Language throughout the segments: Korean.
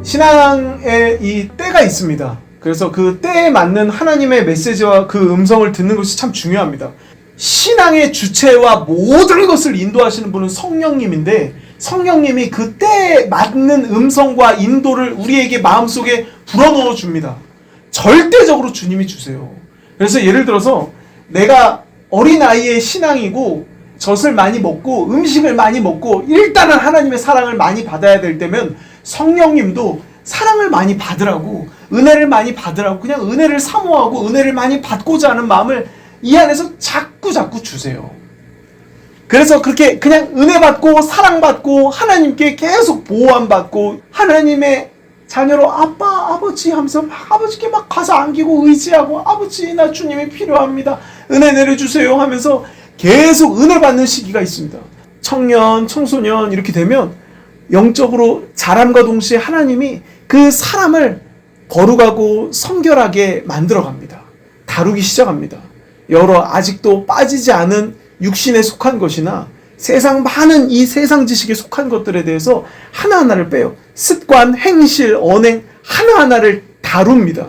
신앙에 이 때가 있습니다. 그래서 그 때에 맞는 하나님의 메시지와 그 음성을 듣는 것이 참 중요합니다. 신앙의 주체와 모든 것을 인도하시는 분은 성령님인데, 성령님이 그 때에 맞는 음성과 인도를 우리에게 마음속에 불어넣어 줍니다. 절대적으로 주님이 주세요. 그래서 예를 들어서 내가 어린아이의 신앙이고 젖을 많이 먹고 음식을 많이 먹고 일단은 하나님의 사랑을 많이 받아야 될 때면 성령님도 사랑을 많이 받으라고, 은혜를 많이 받으라고, 그냥 은혜를 사모하고 은혜를 많이 받고자 하는 마음을 이 안에서 자꾸 주세요. 그래서 그렇게 그냥 은혜 받고 사랑받고 하나님께 계속 보호함받고 하나님의 자녀로 아빠, 아버지 하면서 막 아버지께 막 가서 안기고 의지하고, 아버지 나 주님이 필요합니다, 은혜 내려주세요 하면서 계속 은혜 받는 시기가 있습니다. 청년, 청소년 이렇게 되면 영적으로 자람과 동시에 하나님이 그 사람을 거룩하고 성결하게 만들어갑니다. 다루기 시작합니다. 여러 아직도 빠지지 않은 육신에 속한 것이나 세상 많은 이 세상 지식에 속한 것들에 대해서 하나하나를 빼요. 습관, 행실, 언행 하나하나를 다룹니다.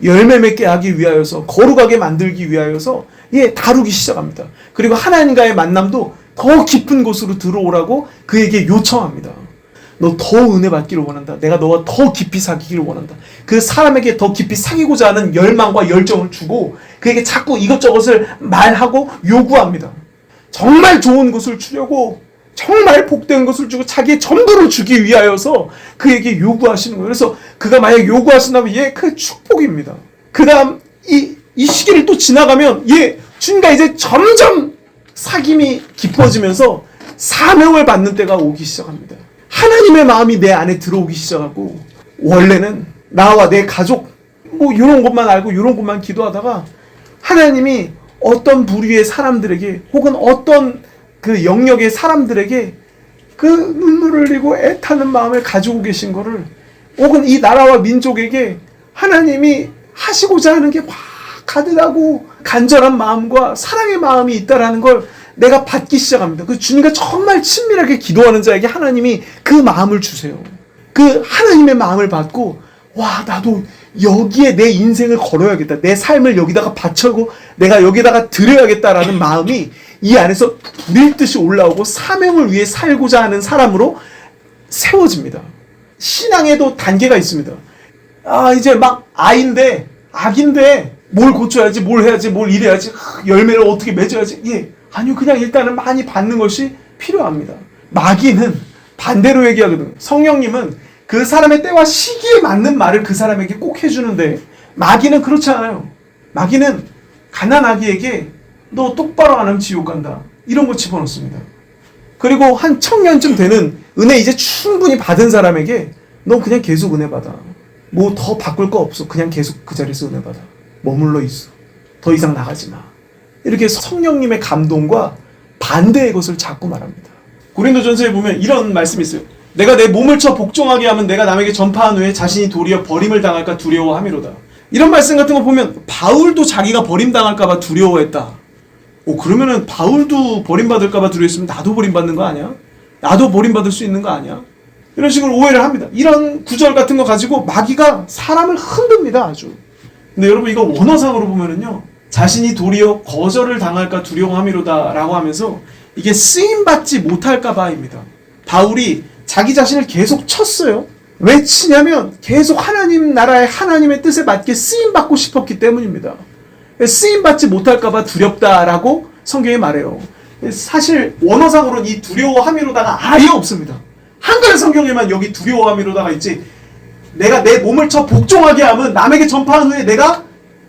열매 맺게 하기 위하여서, 거룩하게 만들기 위하여서 다루기 시작합니다. 그리고 하나님과의 만남도 더 깊은 곳으로 들어오라고 그에게 요청합니다. 너 더 은혜 받기를 원한다. 내가 너와 더 깊이 사귀기를 원한다. 그 사람에게 더 깊이 사귀고자 하는 열망과 열정을 주고 그에게 자꾸 이것저것을 말하고 요구합니다. 정말 좋은 것을 주려고, 정말 복된 것을 주고 자기의 전부를 주기 위하여서 그에게 요구하시는 거예요. 그래서 그가 만약 요구하신다면 그 축복입니다. 그 다음 이 시기를 또 지나가면 주님과 이제 점점 사귐이 깊어지면서 사명을 받는 때가 오기 시작합니다. 하나님의 마음이 내 안에 들어오기 시작하고, 원래는 나와 내 가족 이런 것만 알고 이런 것만 기도하다가 하나님이 어떤 부류의 사람들에게 혹은 어떤 그 영역의 사람들에게 그 눈물을 흘리고 애타는 마음을 가지고 계신 거를, 혹은 이 나라와 민족에게 하나님이 하시고자 하는 게 막 가득하고 간절한 마음과 사랑의 마음이 있다라는 걸 내가 받기 시작합니다. 그 주님과 정말 친밀하게 기도하는 자에게 하나님이 그 마음을 주세요. 그 하나님의 마음을 받고, 와, 나도 여기에 내 인생을 걸어야겠다. 내 삶을 여기다가 바쳐고 내가 여기다가 드려야겠다라는 마음이 이 안에서 불일 듯이 올라오고 사명을 위해 살고자 하는 사람으로 세워집니다. 신앙에도 단계가 있습니다. 이제 막 악인데 뭘 고쳐야지, 뭘 해야지, 뭘 이래야지, 열매를 어떻게 맺어야지. 아니요, 그냥 일단은 많이 받는 것이 필요합니다. 마귀는 반대로 얘기하거든요. 성령님은 그 사람의 때와 시기에 맞는 말을 그 사람에게 꼭 해주는데, 마귀는 그렇지 않아요. 마귀는 가난아기에게 너 똑바로 안 하면 지옥 간다, 이런 거 집어넣습니다. 그리고 한 청년쯤 되는 은혜 이제 충분히 받은 사람에게 너 그냥 계속 은혜 받아. 뭐 더 바꿀 거 없어. 그냥 계속 그 자리에서 은혜 받아. 머물러 있어. 더 이상 나가지 마. 이렇게 성령님의 감동과 반대의 것을 자꾸 말합니다. 고린도전서에 보면 이런 말씀이 있어요. 내가 내 몸을 쳐 복종하게 하면 내가 남에게 전파한 후에 자신이 도리어 버림을 당할까 두려워함이로다. 이런 말씀 같은 거 보면 바울도 자기가 버림당할까 봐 두려워했다. 그러면은 바울도 버림받을까 봐 두려워했으면 나도 버림받는 거 아니야? 나도 버림받을 수 있는 거 아니야? 이런 식으로 오해를 합니다. 이런 구절 같은 거 가지고 마귀가 사람을 흔듭니다, 아주. 근데 여러분, 이거 원어상으로 보면은요, 자신이 도리어 거절을 당할까 두려워함이로다 라고 하면서 이게 쓰임받지 못할까 봐입니다. 바울이 자기 자신을 계속 쳤어요. 왜 치냐면 계속 하나님 나라의 하나님의 뜻에 맞게 쓰임받고 싶었기 때문입니다. 쓰임받지 못할까 봐 두렵다라고 성경에 말해요. 사실 원어상으로는 이 두려워함이로다가 아예 없습니다. 한글 성경에만 여기 두려워함이로다가 있지, 내가 내 몸을 쳐 복종하게 하면 남에게 전파한 후에 내가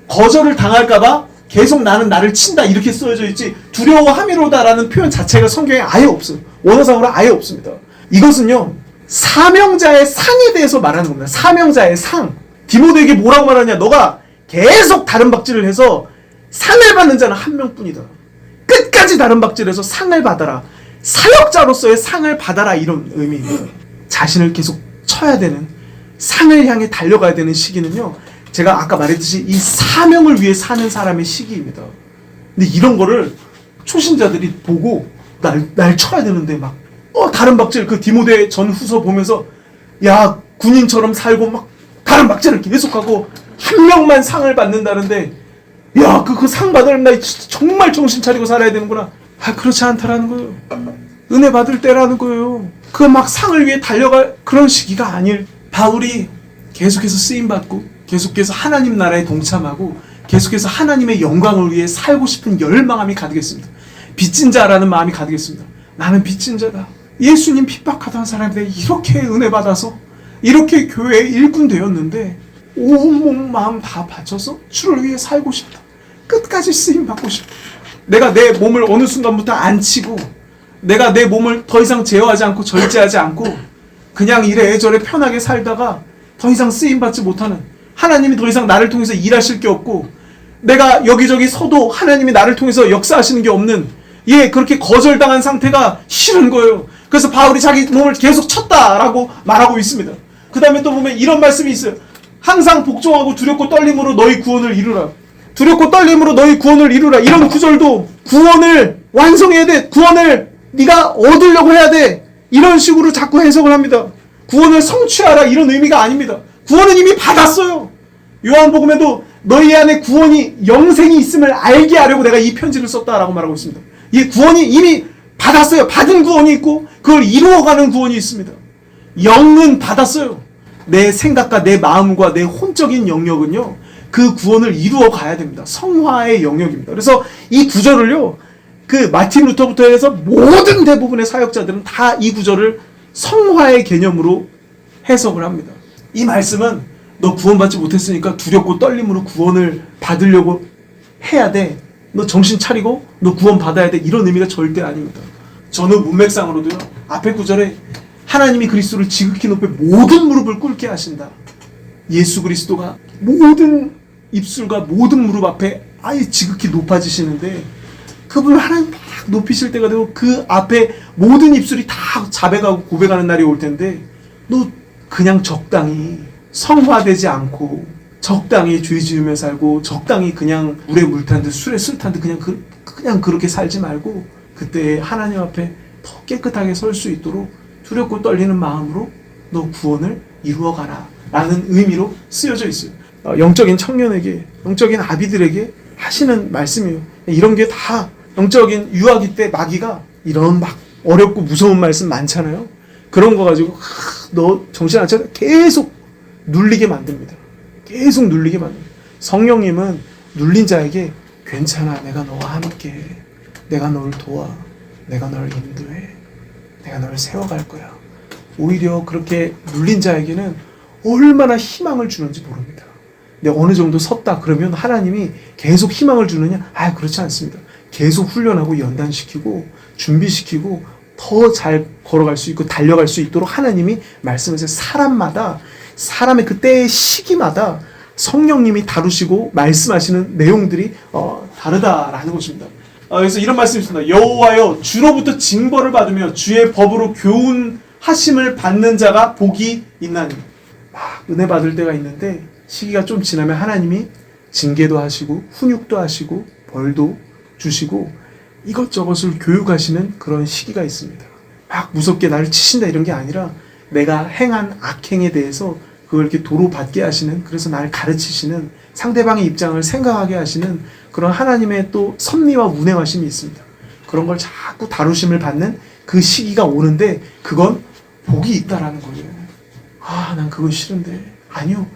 거절을 당할까봐 계속 나는 나를 친다, 이렇게 써져 있지, 두려워함이로다라는 표현 자체가 성경에 아예 없어요. 원어상으로 아예 없습니다. 이것은요, 사명자의 상에 대해서 말하는 겁니다. 사명자의 상. 디모데에게 뭐라고 말하냐? 너가 계속 다른 박질을 해서 상을 받는 자는 한 명뿐이다. 끝까지 다른 박질해서 상을 받아라. 사역자로서의 상을 받아라, 이런 의미입니다. 자신을 계속 쳐야 되는, 상을 향해 달려가야 되는 시기는요, 제가 아까 말했듯이 이 사명을 위해 사는 사람의 시기입니다. 근데 이런 거를 초신자들이 보고 날 쳐야 되는데 막 다른 박질, 그 디모데 전후서 보면서 야, 군인처럼 살고 막 다른 막자를 계속하고 한 명만 상을 받는다는데, 야, 그 상 받을 날 정말 정신 차리고 살아야 되는구나. 그렇지 않다라는 거예요. 은혜 받을 때라는 거예요. 그 막 상을 위해 달려갈 그런 시기가 아닐. 바울이 계속해서 쓰임받고 계속해서 하나님 나라에 동참하고 계속해서 하나님의 영광을 위해 살고 싶은 열망함이 가득했습니다. 빚진 자라는 마음이 가득했습니다. 나는 빚진 자다. 예수님 핍박하던 사람들이 이렇게 은혜 받아서 이렇게 교회의 일꾼 되었는데 온몸 마음 다 바쳐서 주를 위해 살고 싶다. 끝까지 쓰임받고 싶다. 내가 내 몸을 어느 순간부터 안 치고 내가 내 몸을 더 이상 제어하지 않고 절제하지 않고 그냥 이래저래 편하게 살다가 더 이상 쓰임받지 못하는, 하나님이 더 이상 나를 통해서 일하실 게 없고 내가 여기저기 서도 하나님이 나를 통해서 역사하시는 게 없는, 그렇게 거절당한 상태가 싫은 거예요. 그래서 바울이 자기 몸을 계속 쳤다라고 말하고 있습니다. 그 다음에 또 보면 이런 말씀이 있어요. 항상 복종하고 두렵고 떨림으로 너희 구원을 이루라. 두렵고 떨림으로 너희 구원을 이루라. 이런 구절도 구원을 완성해야 돼. 구원을 네가 얻으려고 해야 돼. 이런 식으로 자꾸 해석을 합니다. 구원을 성취하라 이런 의미가 아닙니다. 구원은 이미 받았어요. 요한복음에도 너희 안에 구원이 영생이 있음을 알게 하려고 내가 이 편지를 썼다라고 말하고 있습니다. 이 구원이 이미 받았어요. 받은 구원이 있고 그걸 이루어가는 구원이 있습니다. 영은 받았어요. 내 생각과 내 마음과 내 혼적인 영역은요, 그 구원을 이루어 가야 됩니다. 성화의 영역입니다. 그래서 이 구절을요, 그 마틴 루터부터 해서 모든 대부분의 사역자들은 다 이 구절을 성화의 개념으로 해석을 합니다. 이 말씀은 너 구원받지 못했으니까 두렵고 떨림으로 구원을 받으려고 해야 돼. 너 정신 차리고 너 구원 받아야 돼. 이런 의미가 절대 아닙니다. 저는 문맥상으로도요, 앞에 구절에 하나님이 그리스도를 지극히 높여 모든 무릎을 꿇게 하신다. 예수 그리스도가 모든 입술과 모든 무릎 앞에 아예 지극히 높아지시는데 그분을 하나님 막 높이실 때가 되고 그 앞에 모든 입술이 다 자백하고 고백하는 날이 올 텐데 너 그냥 적당히 성화되지 않고 적당히 죄 지으며 살고 적당히 그냥 물에 물 탄 듯 술에 술 탄 듯 그냥 그렇게 살지 말고 그때 하나님 앞에 더 깨끗하게 설 수 있도록 두렵고 떨리는 마음으로 너 구원을 이루어가라 라는 의미로 쓰여져 있어요. 영적인 청년에게, 영적인 아비들에게 하시는 말씀이에요. 이런 게 다 영적인 유아기 때 마귀가 이런 막 어렵고 무서운 말씀 많잖아요. 그런 거 가지고 너 정신 안 차려 계속 눌리게 만듭니다. 계속 눌리게 만듭니다. 성령님은 눌린 자에게 괜찮아, 내가 너와 함께, 내가 너를 도와, 내가 너를 인도해, 내가 너를 세워갈 거야. 오히려 그렇게 눌린 자에게는 얼마나 희망을 주는지 모릅니다. 근데 어느 정도 섰다 그러면 하나님이 계속 희망을 주느냐? 그렇지 않습니다. 계속 훈련하고 연단시키고 준비시키고 더 잘 걸어갈 수 있고 달려갈 수 있도록 하나님이 말씀하세요. 사람마다 사람의 그때의 시기마다 성령님이 다루시고 말씀하시는 내용들이 다르다라는 것입니다. 그래서 이런 말씀이 있습니다. 여호와여 주로부터 징벌을 받으며 주의 법으로 교훈하심을 받는 자가 복이 있나니. 막 은혜 받을 때가 있는데 시기가 좀 지나면 하나님이 징계도 하시고 훈육도 하시고 벌도 주시고 이것저것을 교육하시는 그런 시기가 있습니다. 막 무섭게 나를 치신다 이런 게 아니라 내가 행한 악행에 대해서 그걸 이렇게 도로 받게 하시는, 그래서 나를 가르치시는, 상대방의 입장을 생각하게 하시는 그런 하나님의 또 섭리와 운행하심이 있습니다. 그런 걸 자꾸 다루심을 받는 그 시기가 오는데 그건 복이 있다라는 거예요. 난 그건 싫은데. 아니요.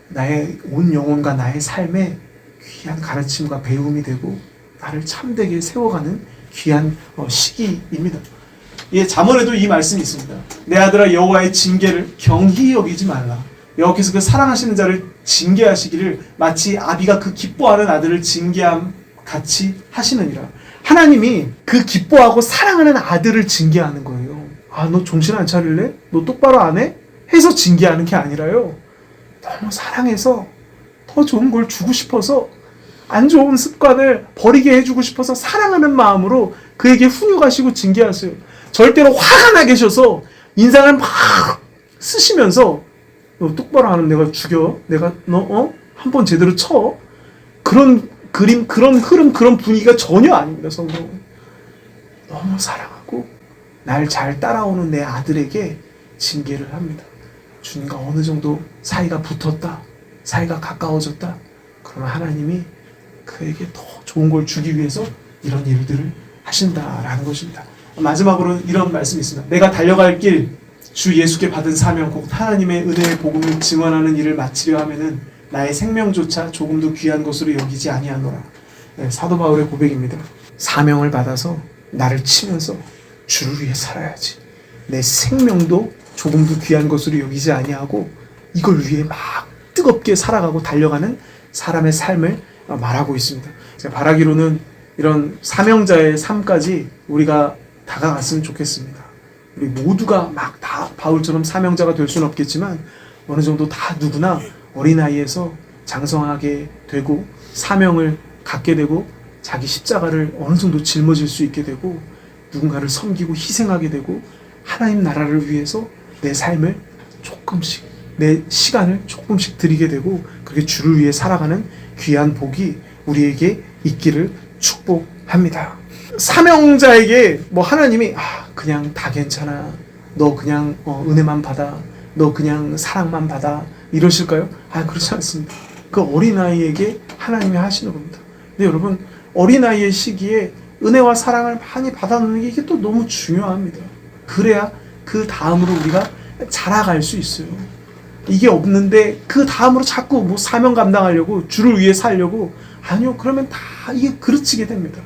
나의 온 영혼과 나의 삶에 귀한 가르침과 배움이 되고 나를 참되게 세워가는 귀한 시기입니다. 잠언에도 이 말씀이 있습니다. 내 아들아 여호와의 징계를 경히 여기지 말라. 여호와께서 그 사랑하시는 자를 징계하시기를 마치 아비가 그 기뻐하는 아들을 징계함 같이 하시느니라. 하나님이 그 기뻐하고 사랑하는 아들을 징계하는 거예요. 너 정신 안 차릴래? 너 똑바로 안 해? 해서 징계하는 게 아니라요. 너무 사랑해서 더 좋은 걸 주고 싶어서 안 좋은 습관을 버리게 해주고 싶어서 사랑하는 마음으로 그에게 훈육하시고 징계하세요. 절대로 화가 나 계셔서 인상을 막 쓰시면서 너 똑바로 안 하면 내가 죽여. 내가 너 한번 제대로 쳐. 그런 그림, 그런 흐름, 그런 분위기가 전혀 아닙니다. 성경은 너무 사랑하고 날 잘 따라오는 내 아들에게 징계를 합니다. 주님과 어느 정도 사이가 붙었다, 사이가 가까워졌다, 그러면 하나님이 그에게 더 좋은 걸 주기 위해서 이런 일들을 하신다라는 것입니다. 마지막으로 이런 말씀이 있습니다. 내가 달려갈 길, 주 예수께 받은 사명, 곧 하나님의 은혜의 복음을 증언하는 일을 마치려 하면은 나의 생명조차 조금도 귀한 것으로 여기지 아니하노라. 네, 사도 바울의 고백입니다. 사명을 받아서 나를 치면서 주를 위해 살아야지. 내 생명도 조금도 귀한 것으로 여기지 아니하고 이걸 위해 막 뜨겁게 살아가고 달려가는 사람의 삶을 말하고 있습니다. 제가 바라기로는 이런 사명자의 삶까지 우리가 다가갔으면 좋겠습니다. 우리 모두가 막 다 바울처럼 사명자가 될 수는 없겠지만 어느 정도 다 누구나 어린아이에서 장성하게 되고 사명을 갖게 되고 자기 십자가를 어느 정도 짊어질 수 있게 되고 누군가를 섬기고 희생하게 되고 하나님 나라를 위해서 내 삶을 조금씩, 내 시간을 조금씩 드리게 되고 그렇게 주를 위해 살아가는 귀한 복이 우리에게 있기를 축복합니다. 사명자에게 뭐 하나님이 그냥 다 괜찮아, 너 그냥 은혜만 받아, 너 그냥 사랑만 받아 이러실까요? 그렇지 않습니다. 그 어린아이에게 하나님이 하시는 겁니다. 근데 여러분, 어린아이의 시기에 은혜와 사랑을 많이 받아놓는 게 이게 또 너무 중요합니다. 그래야 그 다음으로 우리가 자라갈 수 있어요. 이게 없는데 그 다음으로 자꾸 뭐 사명 감당하려고, 주를 위해 살려고, 아니요, 그러면 다 이게 그르치게 됩니다.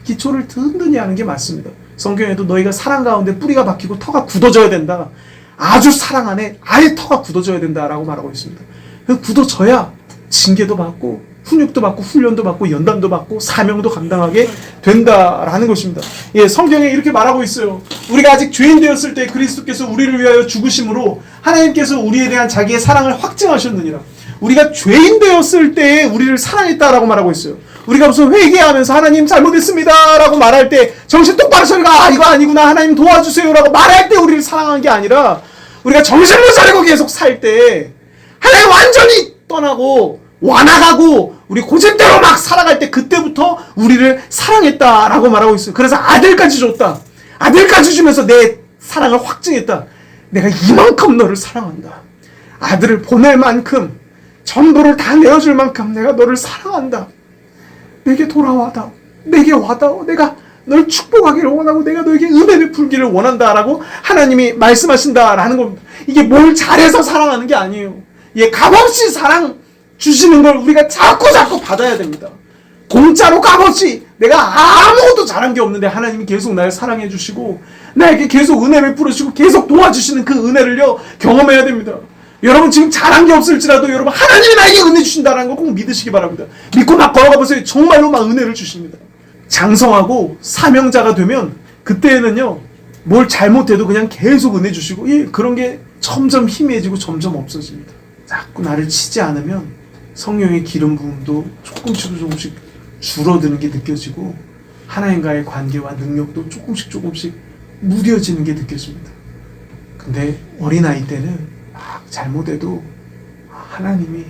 기초를 든든히 하는 게 맞습니다. 성경에도 너희가 사랑 가운데 뿌리가 박히고 터가 굳어져야 된다, 아주 사랑 안에 아예 터가 굳어져야 된다라고 말하고 있습니다. 굳어져야 징계도 받고 훈육도 받고 훈련도 받고 연단도 받고 사명도 감당하게 된다라는 것입니다. 예, 성경에 이렇게 말하고 있어요. 우리가 아직 죄인 되었을 때 그리스도께서 우리를 위하여 죽으심으로 하나님께서 우리에 대한 자기의 사랑을 확증하셨느니라. 우리가 죄인 되었을 때 우리를 사랑했다라고 말하고 있어요. 우리가 무슨 회개하면서 하나님 잘못했습니다 라고 말할 때 정신 똑바로 차리가 이거 아니구나 하나님 도와주세요 라고 말할 때 우리를 사랑한 게 아니라 우리가 정신을 차리고 계속 살 때 하나님 완전히 떠나고 와나가고 우리 고집대로 막 살아갈 때 그때부터 우리를 사랑했다라고 말하고 있어요. 그래서 아들까지 줬다. 아들까지 주면서 내 사랑을 확증했다. 내가 이만큼 너를 사랑한다. 아들을 보낼 만큼 전부를 다 내어줄 만큼 내가 너를 사랑한다. 내게 돌아와다오. 내게 와다오. 내가 널 축복하기를 원하고 내가 너에게 은혜를 베풀기를 원한다라고 하나님이 말씀하신다라는 겁니다. 이게 뭘 잘해서 사랑하는 게 아니에요. 값없이 사랑 주시는 걸 우리가 자꾸 받아야 됩니다. 공짜로 값없이 내가 아무것도 잘한 게 없는데 하나님이 계속 날 사랑해 주시고 나에게 계속 은혜 베풀으시고 계속 도와주시는 그 은혜를요 경험해야 됩니다. 여러분 지금 잘한 게 없을지라도 여러분 하나님이 나에게 은혜 주신다는 걸 꼭 믿으시기 바랍니다. 믿고 막 걸어가 보세요. 정말로 막 은혜를 주십니다. 장성하고 사명자가 되면 그때는요 뭘 잘못해도 그냥 계속 은혜 주시고 그런 게 점점 희미해지고 점점 없어집니다. 자꾸 나를 치지 않으면 성령의 기름 부음도 조금씩 줄어드는 게 느껴지고 하나님과의 관계와 능력도 조금씩 무뎌지는 게 느껴집니다. 근데 어린아이 때는 막 잘못해도 하나님이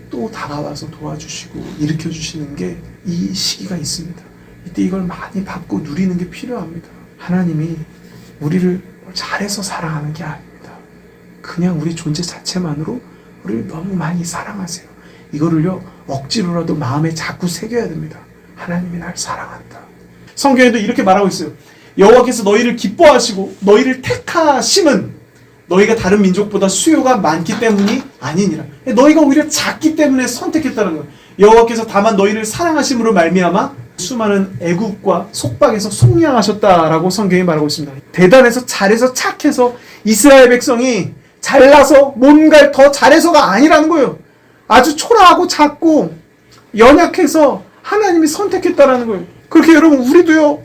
또 다가와서 도와주시고 일으켜주시는 게 이 시기가 있습니다. 이때 이걸 많이 받고 누리는 게 필요합니다. 하나님이 우리를 잘해서 사랑하는 게 아닙니다. 그냥 우리 존재 자체만으로 우리를 너무 많이 사랑하세요. 이거를요 억지로라도 마음에 자꾸 새겨야 됩니다. 하나님이 날 사랑한다. 성경에도 이렇게 말하고 있어요. 여호와께서 너희를 기뻐하시고 너희를 택하심은 너희가 다른 민족보다 수요가 많기 때문이 아니니라. 너희가 오히려 작기 때문에 선택했다는 거예요. 여호와께서 다만 너희를 사랑하심으로 말미암아 수많은 애국과 속박에서 속량하셨다라고 성경이 말하고 있습니다. 대단해서 잘해서 착해서 이스라엘 백성이 잘나서 뭔가를 더 잘해서가 아니라는 거예요. 아주 초라하고 작고 연약해서 하나님이 선택했다라는 거예요. 그렇게 여러분 우리도요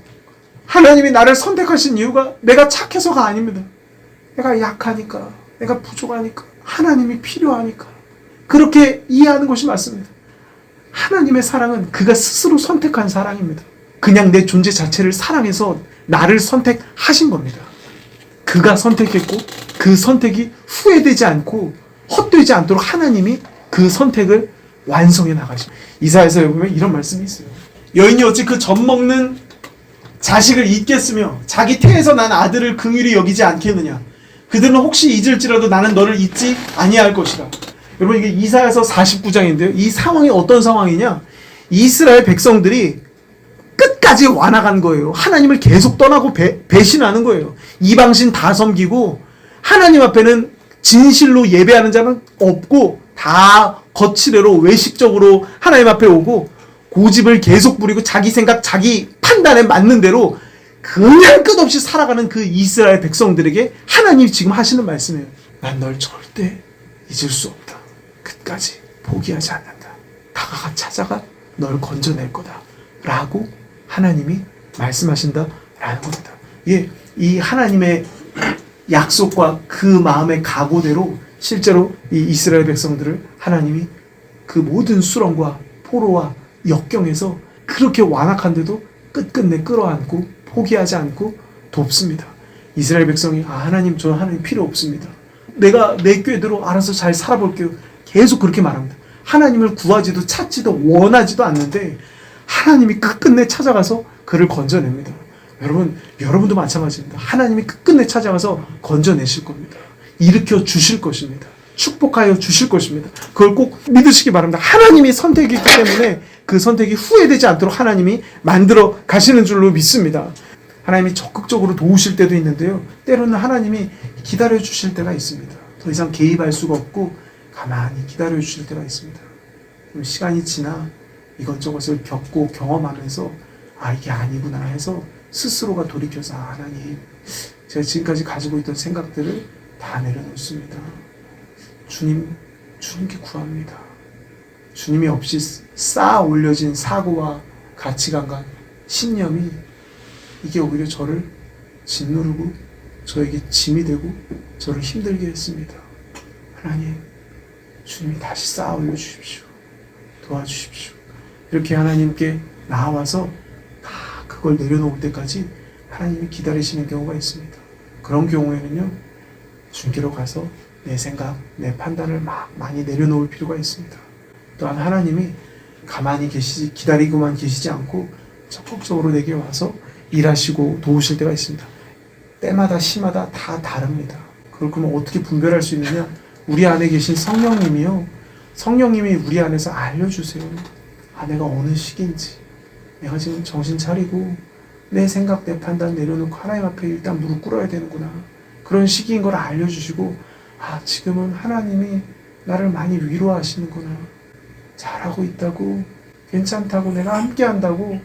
하나님이 나를 선택하신 이유가 내가 착해서가 아닙니다. 내가 약하니까, 내가 부족하니까, 하나님이 필요하니까 그렇게 이해하는 것이 맞습니다. 하나님의 사랑은 그가 스스로 선택한 사랑입니다. 그냥 내 존재 자체를 사랑해서 나를 선택하신 겁니다. 그가 선택했고 그 선택이 후회되지 않고 헛되지 않도록 하나님이 그 선택을 완성해 나가십니다. 이사야서에 보면 이런 말씀이 있어요. 여인이 어찌 그 젖 먹는 자식을 잊겠으며 자기 태에서 난 아들을 긍휼히 여기지 않겠느냐. 그들은 혹시 잊을지라도 나는 너를 잊지 아니할 것이다. 여러분 이게 이사야서 49장인데요. 이 상황이 어떤 상황이냐? 이스라엘 백성들이 끝까지 완악한 거예요. 하나님을 계속 떠나고 배신하는 거예요. 이방신 다 섬기고 하나님 앞에는 진실로 예배하는 자는 없고 다 거칠애로 외식적으로 하나님 앞에 오고 고집을 계속 부리고 자기 생각 자기 판단에 맞는 대로 그냥 끝없이 살아가는 그 이스라엘 백성들에게 하나님이 지금 하시는 말씀이에요. 난 널 절대 잊을 수 없다. 끝까지 포기하지 않는다. 다가가 찾아가 널 건져낼 거다. 라고 하나님이 말씀하신다라는 겁니다. 예, 이 하나님의 약속과 그 마음의 각오대로 실제로 이 이스라엘 백성들을 하나님이 그 모든 수렁과 포로와 역경에서 그렇게 완악한데도 끝끝내 끌어안고 포기하지 않고 돕습니다. 이스라엘 백성이 하나님 저 하나님 필요 없습니다. 내가 내 꾀대로 알아서 잘 살아볼게요. 계속 그렇게 말합니다. 하나님을 구하지도 찾지도 원하지도 않는데 하나님이 끝끝내 찾아가서 그를 건져냅니다. 여러분도 마찬가지입니다. 하나님이 끝끝내 찾아가서 건져내실 겁니다. 일으켜 주실 것입니다. 축복하여 주실 것입니다. 그걸 꼭 믿으시기 바랍니다. 하나님이 선택이기 때문에 그 선택이 후회되지 않도록 하나님이 만들어 가시는 줄로 믿습니다. 하나님이 적극적으로 도우실 때도 있는데요. 때로는 하나님이 기다려 주실 때가 있습니다. 더 이상 개입할 수가 없고 가만히 기다려 주실 때가 있습니다. 시간이 지나 이것저것을 겪고 경험하면서 이게 아니구나 해서 스스로가 돌이켜서 하나님 제가 지금까지 가지고 있던 생각들을 다 내려놓습니다. 주님께 구합니다. 주님이 없이 쌓아 올려진 사고와 가치관과 신념이 이게 오히려 저를 짓누르고 저에게 짐이 되고 저를 힘들게 했습니다. 하나님, 주님이 다시 쌓아 올려주십시오. 도와주십시오. 이렇게 하나님께 나와서 다 그걸 내려놓을 때까지 하나님이 기다리시는 경우가 있습니다. 그런 경우에는요, 주님께로 가서 내 생각, 내 판단을 많이 내려놓을 필요가 있습니다. 또한 하나님이 가만히 기다리고만 계시지 않고 적극적으로 내게 와서 일하시고 도우실 때가 있습니다. 때마다 시마다 다 다릅니다. 그걸 그러면 어떻게 분별할 수 있느냐? 우리 안에 계신 성령님이요. 성령님이 우리 안에서 알려주세요. 내가 어느 시기인지. 내가 지금 정신 차리고 내 생각, 내 판단 내려놓고 하나님 앞에 일단 무릎 꿇어야 되는구나. 그런 시기인 걸 알려주시고 지금은 하나님이 나를 많이 위로하시는구나. 잘하고 있다고, 괜찮다고, 내가 함께 한다고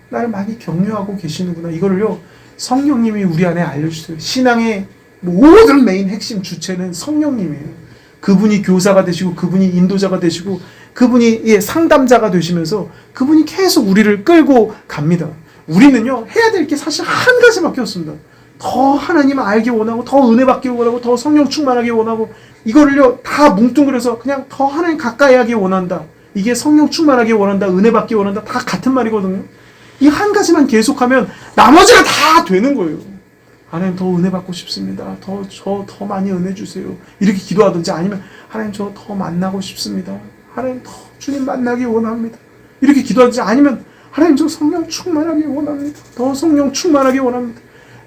나를 많이 격려하고 계시는구나. 이거를요, 성령님이 우리 안에 알려주세요. 신앙의 모든 메인 핵심 주체는 성령님이에요. 그분이 교사가 되시고 그분이 인도자가 되시고 그분이 상담자가 되시면서 그분이 계속 우리를 끌고 갑니다. 우리는요, 해야 될 게 사실 한 가지밖에 없습니다. 더 하나님 알기 원하고 더 은혜 받기 원하고 더 성령 충만하기 원하고 이거를요 다 뭉뚱그려서 그냥 더 하나님 가까이 하기 원한다. 이게 성령 충만하기 원한다. 은혜 받기 원한다. 다 같은 말이거든요. 이 한 가지만 계속하면 나머지가 다 되는 거예요. 하나님 더 은혜 받고 싶습니다. 더 많이 은혜 주세요. 이렇게 기도하든지 아니면 하나님 저 더 만나고 싶습니다. 하나님 더 주님 만나기 원합니다. 이렇게 기도하든지 아니면 하나님 저 성령 충만하기 원합니다. 더 성령 충만하기 원합니다.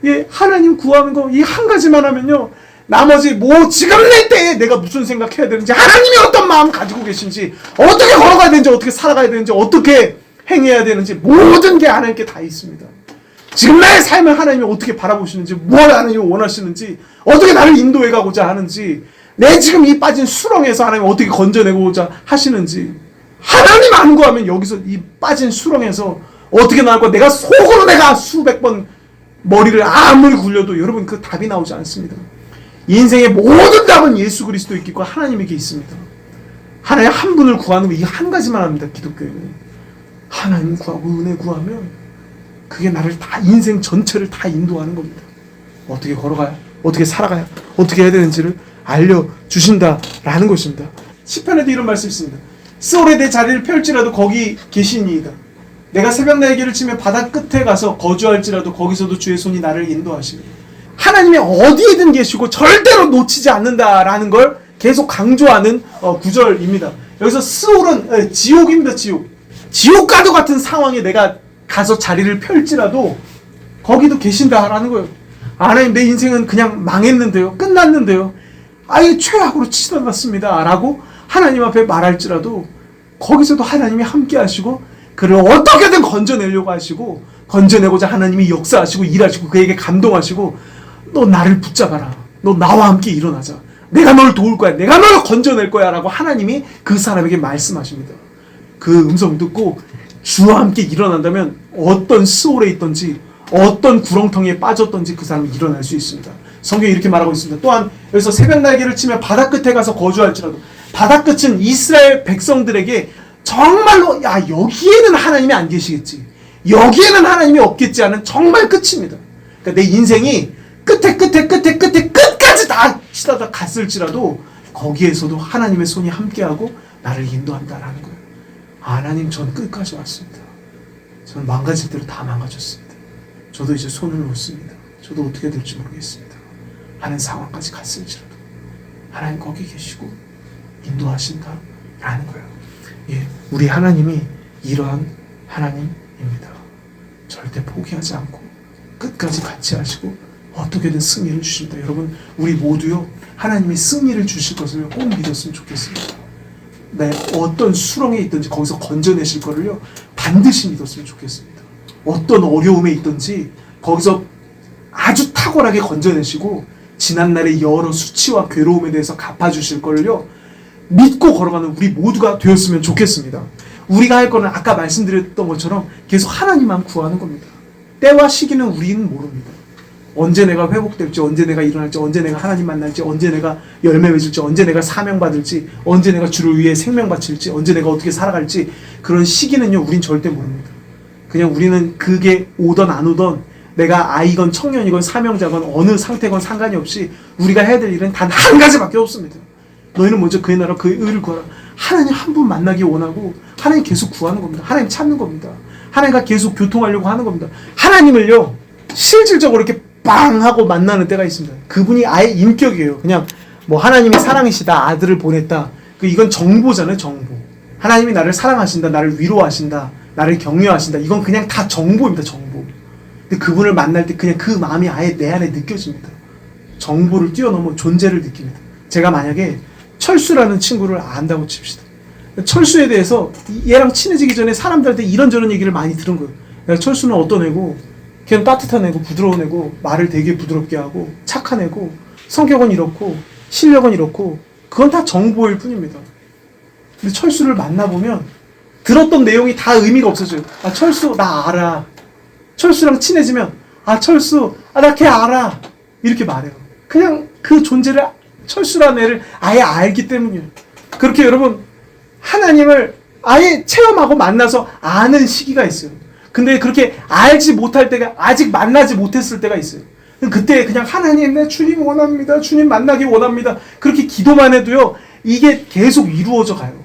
예, 하나님 구하는 거 이 한 가지만 하면요. 나머지 지금 내 때에 내가 무슨 생각해야 되는지 하나님이 어떤 마음 가지고 계신지 어떻게 걸어가야 되는지 어떻게 살아가야 되는지 어떻게 행해야 되는지 모든 게 하나님께 다 있습니다. 지금 나의 삶을 하나님이 어떻게 바라보시는지 뭘 하나님이 원하시는지 어떻게 나를 인도해 가고자 하는지 내 지금 이 빠진 수렁에서 하나님이 어떻게 건져내고자 하시는지 하나님 안 구하면 여기서 이 빠진 수렁에서 어떻게 나올까 내가 속으로 내가 수백 번 머리를 아무리 굴려도 여러분 그 답이 나오지 않습니다. 인생의 모든 답은 예수 그리스도에 있고 하나님에게 있습니다. 하나님 한 분을 구하는 거 이 한 가지만 합니다. 기독교에는 하나님 구하고 은혜 구하면 그게 나를 다 인생 전체를 다 인도하는 겁니다. 어떻게 걸어가야 어떻게 살아가야 어떻게 해야 되는지를 알려주신다라는 것입니다. 시편에도 이런 말씀이 있습니다. 스올에 내 자리를 펼지라도 거기 계시니이다. 내가 새벽 날개를 치며 바다 끝에 가서 거주할지라도 거기서도 주의 손이 나를 인도하시니 하나님이 어디에든 계시고 절대로 놓치지 않는다라는 걸 계속 강조하는 구절입니다. 여기서 스올은 지옥입니다. 지옥과도 같은 상황에 내가 가서 자리를 펼지라도 거기도 계신다라는 거예요. 하나님 내 인생은 그냥 망했는데요. 끝났는데요. 아예 최악으로 치닫았습니다. 라고 하나님 앞에 말할지라도 거기서도 하나님이 함께 하시고 그를 어떻게든 건져내려고 하시고 건져내고자 하나님이 역사하시고 일하시고 그에게 감동하시고 너 나를 붙잡아라. 너 나와 함께 일어나자. 내가 널 도울 거야. 내가 널 건져낼 거야. 라고 하나님이 그 사람에게 말씀하십니다. 그 음성 듣고 주와 함께 일어난다면 어떤 스올에 있던지 어떤 구렁텅이에 빠졌던지 그 사람이 일어날 수 있습니다. 성경이 이렇게 말하고 있습니다. 또한 여기서 새벽 날개를 치며 바다 끝에 가서 거주할지라도 바다 끝은 이스라엘 백성들에게 정말로 야 여기에는 하나님이 안 계시겠지. 여기에는 하나님이 없겠지 하는 정말 끝입니다. 그러니까 내 인생이 끝까지 다 치다가 갔을지라도 거기에서도 하나님의 손이 함께하고 나를 인도한다라는 거예요. 하나님 전 끝까지 왔습니다. 저는 망가질 대로 다 망가졌습니다. 저도 이제 손을 놓습니다. 저도 어떻게 될지 모르겠습니다. 하는 상황까지 갔을지라도 하나님 거기 계시고 인도하신다라는 거예요. 예, 우리 하나님이 이러한 하나님입니다. 절대 포기하지 않고 끝까지 같이 하시고 어떻게든 승리를 주신다. 여러분 우리 모두요 하나님이 승리를 주실 것을 꼭 믿었으면 좋겠습니다. 네, 어떤 수렁에 있든지 거기서 건져내실 거를요 반드시 믿었으면 좋겠습니다. 어떤 어려움에 있든지 거기서 아주 탁월하게 건져내시고 지난날의 여러 수치와 괴로움에 대해서 갚아주실 거를요 믿고 걸어가는 우리 모두가 되었으면 좋겠습니다. 우리가 할 거는 아까 말씀드렸던 것처럼 계속 하나님만 구하는 겁니다. 때와 시기는 우리는 모릅니다. 언제 내가 회복될지, 언제 내가 일어날지, 언제 내가 하나님 만날지, 언제 내가 열매 맺을지, 언제 내가 사명 받을지, 언제 내가 주를 위해 생명 바칠지, 언제 내가 어떻게 살아갈지 그런 시기는요 우린 절대 모릅니다. 그냥 우리는 그게 오던 안 오던 내가 아이건 청년이건 사명자건 어느 상태건 상관이 없이 우리가 해야 될 일은 단 한 가지밖에 없습니다. 너희는 먼저 그의 나라 그의 의를 구하라. 하나님 한 분 만나기 원하고 하나님 계속 구하는 겁니다. 하나님 찾는 겁니다. 하나님과 계속 교통하려고 하는 겁니다. 하나님을요 실질적으로 이렇게 빵 하고 만나는 때가 있습니다. 그분이 아예 인격이에요. 그냥 뭐 하나님이 사랑이시다 아들을 보냈다 이건 정보잖아요. 정보. 하나님이 나를 사랑하신다 나를 위로하신다 나를 격려하신다 이건 그냥 다 정보입니다. 정보. 근데 그분을 만날 때 그냥 그 마음이 아예 내 안에 느껴집니다. 정보를 뛰어넘어 존재를 느낍니다. 제가 만약에 철수라는 친구를 안다고 칩시다. 철수에 대해서 얘랑 친해지기 전에 사람들한테 이런저런 얘기를 많이 들은 거예요. 철수는 어떤 애고 걔는 따뜻한 애고 부드러운 애고 말을 되게 부드럽게 하고 착한 애고 성격은 이렇고 실력은 이렇고 그건 다 정보일 뿐입니다. 근데 철수를 만나보면 들었던 내용이 다 의미가 없어져요. 아 철수 나 알아. 철수랑 친해지면 아 철수 나 걔 알아 이렇게 말해요. 그냥 그 존재를 철수라는 애를 아예 알기 때문이에요. 그렇게 여러분 하나님을 아예 체험하고 만나서 아는 시기가 있어요. 근데 그렇게 알지 못할 때가 아직 만나지 못했을 때가 있어요. 그때 그냥 하나님 내 주님 원합니다. 주님 만나기 원합니다. 그렇게 기도만 해도요 이게 계속 이루어져 가요.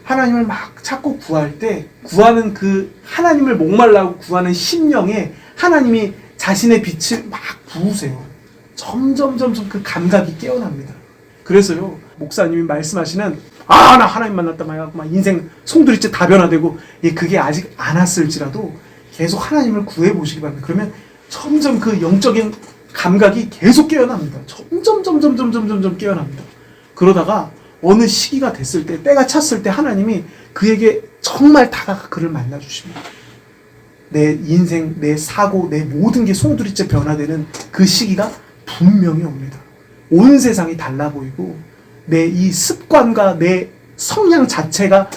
하나님을 막 찾고 구할 때 구하는 그 하나님을 목말라고 구하는 심령에 하나님이 자신의 빛을 막 부으세요. 점점 그 감각이 깨어납니다. 그래서요 목사님이 말씀하시는 나 하나님 만났다 막 인생 송두리째 다 변화되고 그게 아직 안 왔을지라도 계속 하나님을 구해보시기 바랍니다. 그러면 점점 그 영적인 감각이 계속 깨어납니다. 점점 깨어납니다. 그러다가 어느 시기가 됐을 때 때가 찼을 때 하나님이 그에게 정말 다가가 그를 만나주십니다. 내 인생, 내 사고, 내 모든 게 송두리째 변화되는 그 시기가 분명히 옵니다. 온 세상이 달라 보이고 내 이 습관과 내 성향 자체가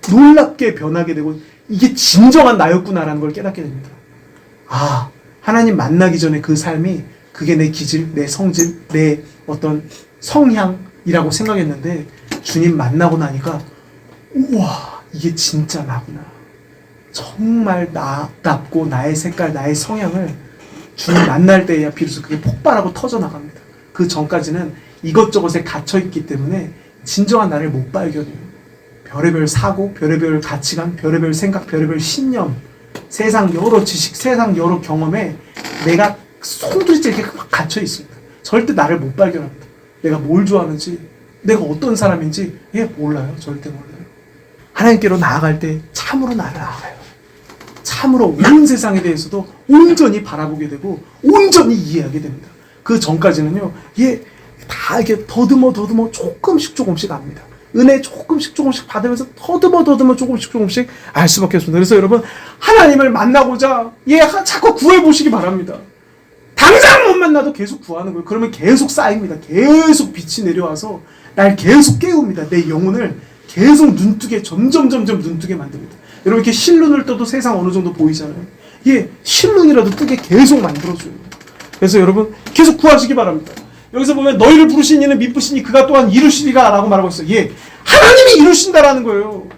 놀랍게 변하게 되고 이게 진정한 나였구나라는 걸 깨닫게 됩니다. 하나님 만나기 전에 그 삶이 그게 내 기질, 내 성질, 내 어떤 성향이라고 생각했는데 주님 만나고 나니까 우와 이게 진짜 나구나. 정말 나답고 나의 색깔, 나의 성향을 주님 만날 때야 비로소 그게 폭발하고 터져나갑니다. 그 전까지는 이것저것에 갇혀있기 때문에 진정한 나를 못 발견해요. 별의별 사고, 별의별 가치관, 별의별 생각, 별의별 신념, 세상 여러 지식, 세상 여러 경험에 내가 송두리째 이렇게 막 갇혀있습니다. 절대 나를 못 발견합니다. 내가 뭘 좋아하는지, 내가 어떤 사람인지 몰라요. 절대 몰라요. 하나님께로 나아갈 때 참으로 나를 알아요. 참으로 온 세상에 대해서도 온전히 바라보게 되고 온전히 이해하게 됩니다. 그 전까지는요, 다 이렇게 더듬어 조금씩 압니다. 은혜 조금씩 받으면서 더듬어 조금씩 알 수밖에 없습니다. 그래서 여러분, 하나님을 만나고자 자꾸 구해보시기 바랍니다. 당장 못 만나도 계속 구하는 거예요. 그러면 계속 쌓입니다. 계속 빛이 내려와서 날 계속 깨웁니다. 내 영혼을 계속 눈뜨게, 점점 눈뜨게 만듭니다. 여러분, 이렇게 실눈을 떠도 세상 어느 정도 보이잖아요. 실눈이라도 뜨게 계속 만들어줘요. 그래서 여러분, 계속 구하시기 바랍니다. 여기서 보면 너희를 부르신 이는 미쁘시니 그가 또한 이루시리라 라고 말하고 있어요. 하나님이 이루신다라는 거예요.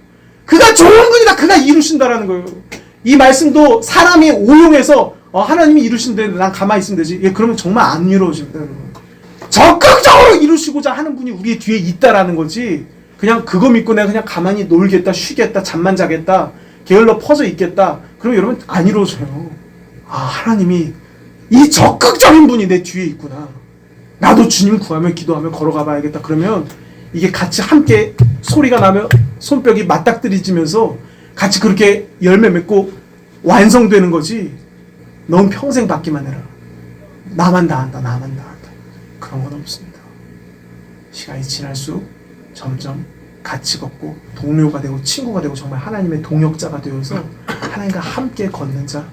그가 좋은 분이다. 그가 이루신다라는 거예요. 이 말씀도 사람이 오용해서 하나님이 이루신데 난 가만히 있으면 되지. 그러면 정말 안 이루어집니다, 여러분. 적극적으로 이루시고자 하는 분이 우리 뒤에 있다라는 거지. 그냥 그거 믿고 내가 그냥 가만히 놀겠다, 쉬겠다, 잠만 자겠다, 게을러 퍼져 있겠다. 그럼 여러분 안 이루어져요. 하나님이 이 적극적인 분이 내 뒤에 있구나. 나도 주님 구하며 기도하며 걸어가 봐야겠다. 그러면 이게 같이 함께 소리가 나며 손뼉이 맞닥뜨리지면서 같이 그렇게 열매 맺고 완성되는 거지. 넌 평생 받기만 해라. 나만 다 한다. 그런 건 없습니다. 시간이 지날수록 점점 같이 걷고 동료가 되고 친구가 되고 정말 하나님의 동역자가 되어서 하나님과 함께 걷는 자,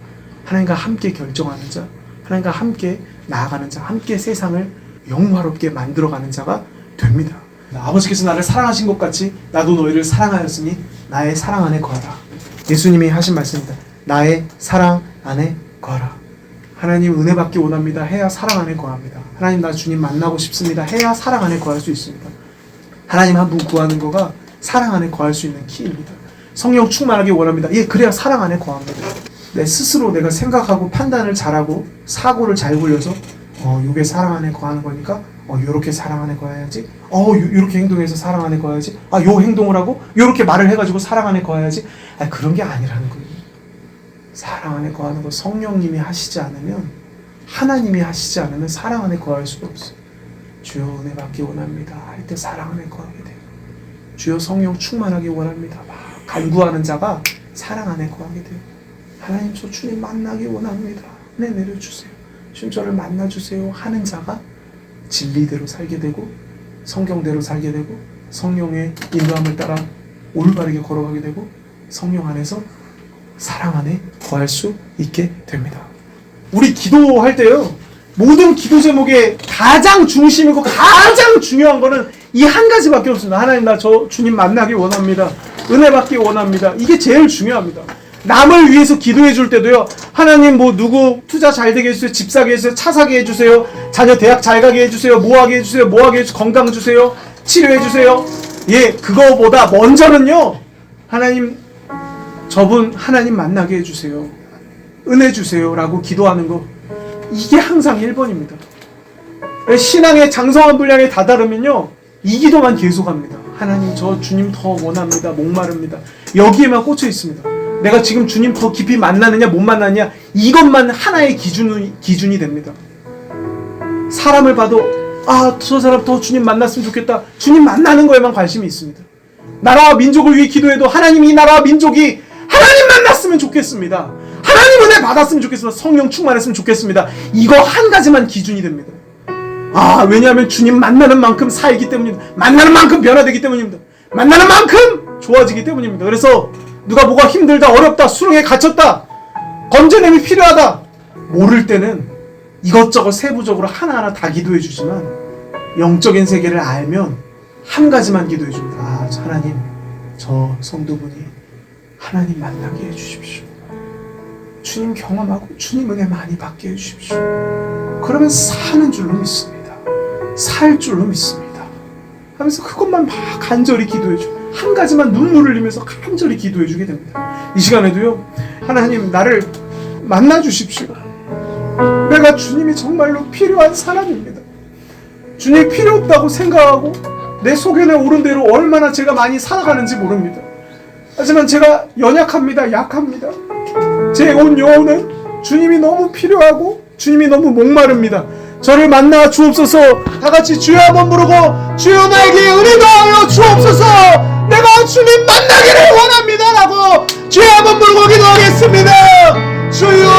하나님과 함께 결정하는 자, 하나님과 함께 나아가는 자, 함께 세상을 영화롭게 만들어가는 자가 됩니다. 아버지께서 나를 사랑하신 것 같이 나도 너희를 사랑하였으니 나의 사랑 안에 거하라. 예수님이 하신 말씀입니다. 나의 사랑 안에 거하라. 하나님 은혜 받기 원합니다. 해야 사랑 안에 거합니다. 하나님 나 주님 만나고 싶습니다. 해야 사랑 안에 거할 수 있습니다. 하나님 한 분 구하는 거가 사랑 안에 거할 수 있는 키입니다. 성령 충만하기 원합니다. 그래야 사랑 안에 거합니다. 내 스스로 내가 생각하고 판단을 잘하고 사고를 잘 굴려서 요게 사랑 안에 거하는 거니까 요렇게 사랑 안에 거해야지. 요렇게 행동해서 사랑 안에 거해야지. 요 행동을 하고 요렇게 말을 해가지고 사랑 안에 거해야지. 그런 게 아니라는 거예요. 사랑 안에 거하는 거 성령님이 하시지 않으면, 하나님이 하시지 않으면 사랑 안에 거할 수가 없어요. 주여 은혜 받기 원합니다 할 때 사랑 안에 거하게 돼요. 주여 성령 충만하기 원합니다 막 간구하는 자가 사랑 안에 거하게 돼요. 하나님 저 주님 만나기 원합니다. 은혜 내려주세요. 주님 저를 만나주세요 하는 자가 진리대로 살게 되고 성경대로 살게 되고 성령의 인도함을 따라 올바르게 걸어가게 되고 성령 안에서 사랑 안에 거할 수 있게 됩니다. 우리 기도할 때요, 모든 기도 제목의 가장 중심이고 가장 중요한 거는 이 한 가지밖에 없습니다. 하나님 나 저 주님 만나기 원합니다. 은혜 받기 원합니다. 이게 제일 중요합니다. 남을 위해서 기도해 줄 때도요, 하나님 누구 투자 잘 되게 해주세요, 집 사게 해주세요, 차 사게 해주세요, 자녀 대학 잘 가게 해주세요, 뭐하게 해주세요, 건강 주세요, 치료해 주세요. 그거보다 먼저는요, 하나님 저분 하나님 만나게 해주세요, 은혜 주세요 라고 기도하는 거, 이게 항상 1번입니다. 신앙의 장성한 분량에 다다르면요, 이 기도만 계속합니다. 하나님 저 주님 더 원합니다, 목마릅니다. 여기에만 꽂혀 있습니다. 내가 지금 주님 더 깊이 만나느냐 못 만나느냐, 이것만 하나의 기준이 됩니다. 사람을 봐도 저 사람 더 주님 만났으면 좋겠다, 주님 만나는 거에만 관심이 있습니다. 나라와 민족을 위해 기도해도 하나님 이 나라와 민족이 하나님 만났으면 좋겠습니다, 하나님 은혜 받았으면 좋겠습니다, 성령 충만했으면 좋겠습니다. 이거 한 가지만 기준이 됩니다. 왜냐하면 주님 만나는 만큼 살기 때문입니다. 만나는 만큼 변화되기 때문입니다. 만나는 만큼 좋아지기 때문입니다. 그래서 누가 뭐가 힘들다, 어렵다, 수렁에 갇혔다, 건져냄이 필요하다, 모를 때는 이것저것 세부적으로 하나하나 다 기도해 주지만 영적인 세계를 알면 한 가지만 기도해 줍니다. 하나님 저 성도분이 하나님 만나게 해주십시오. 주님 경험하고 주님 은혜 많이 받게 해주십시오. 그러면 사는 줄로 믿습니다. 살 줄로 믿습니다 하면서 그것만 막 간절히 기도해줘. 한 가지만 눈물을 흘리면서 간절히 기도해주게 됩니다. 이 시간에도요, 하나님 나를 만나주십시오. 내가 주님이 정말로 필요한 사람입니다. 주님이 필요 없다고 생각하고 내 소견에 오른 대로 얼마나 제가 많이 살아가는지 모릅니다. 하지만 제가 연약합니다. 약합니다. 제 온 영혼은 주님이 너무 필요하고 주님이 너무 목마릅니다. 저를 만나 주옵소서. 다같이 주여 한번 부르고, 주여 나에게 은혜 더하여 주옵소서. 내가 주님 만나기를 원합니다 라고 주여 한번 부르고 기도하겠습니다. 주여